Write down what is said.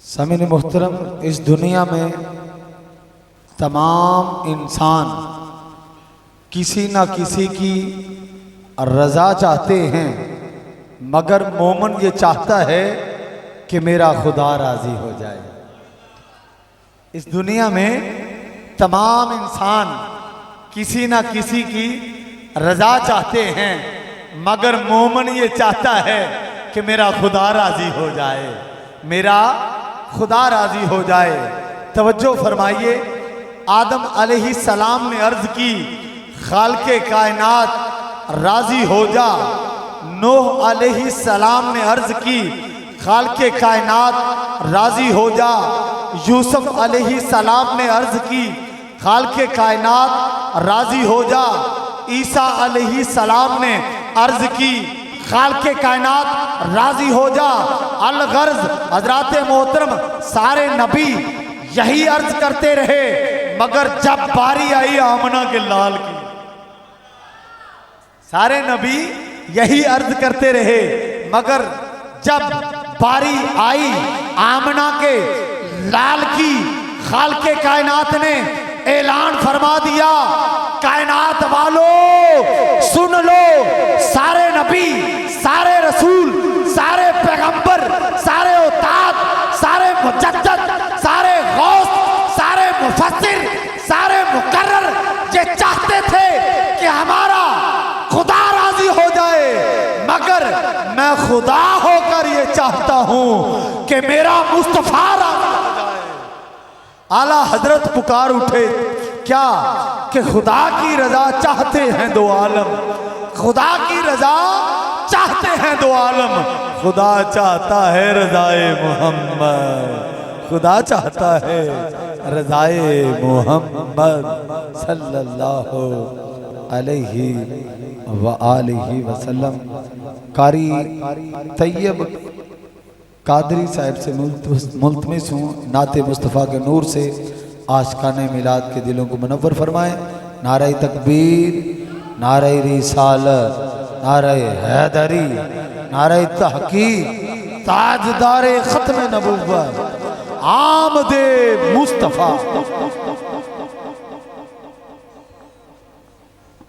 समीन मुहतरम, इस दुनिया में तमाम इंसान किसी ना किसी की रज़ा चाहते हैं, मगर मोमन ये चाहता है कि मेरा खुदा राज़ी हो जाए। इस दुनिया में तमाम इंसान किसी ना किसी की रज़ा चाहते हैं, मगर मोमन ये चाहता है कि मेरा खुदा राज़ी हो जाए, मेरा खुदा राज़ी हो जाए। तवज्जो फरमाइए, आदम अलैहिस्सलाम ने अर्ज़ की खालिक़े कायनात राज़ी हो जा। नूह अलैहिस्सलाम ने अर्ज़ की खालिक़े कायनात राज़ी हो जा। यूसुफ अलैहिस्सलाम ने अर्ज़ की खालिक़े कायनात राज़ी हो जा। ईसा अलैहिस्सलाम ने अर्ज़ की खालिक़े कायनात राज़ी हो जा। अल-गर्ज़ हज़रात मोहतरम सारे नबी यही अर्ज़ करते रहे, मगर जब बारी आई आमना के लाल की, सारे नबी यही अर्ज़ करते रहे, मगर जब बारी आई आमना के लाल की, खालिक़े कायनात ने ऐलान फरमा दिया, कायनात वालों सुन लो, सारे नबी, सारे रसूल, सारे पैगंबर, सारे उस्ताद, सारे मुजद्दिद, सारे गौस, सारे मुफस्सिर, सारे मुकर्रर ये चाहते थे कि हमारा खुदा राजी हो जाए, मगर मैं खुदा होकर ये चाहता हूं कि मेरा मुस्तफा राजी हो जाए। आला हजरत पुकार उठे क्या कि खुदा की रजा चाहते हैं दो आलम, खुदा की रजा चाहते हैं दो आलम। खुदा चाहता है रजाए मोहम्मद, खुदा चाहता है रजाए मोहम्मद सल्लल्लाहु अलैहि व आलिहि वसल्लम। कारी तैयब कादरी साहब से मुल्तमिस हूँ, नाते मुस्तफ़ा के नूर से आशिकाने मिलाद के दिलों को मुनव्वर फरमाएं। नारे तकबीर, नारे रिसालत, नारे हैदरी, नारे तहकीक, ताजदारे खत्म नबुव्वत, आमदे मुस्तफ़ा।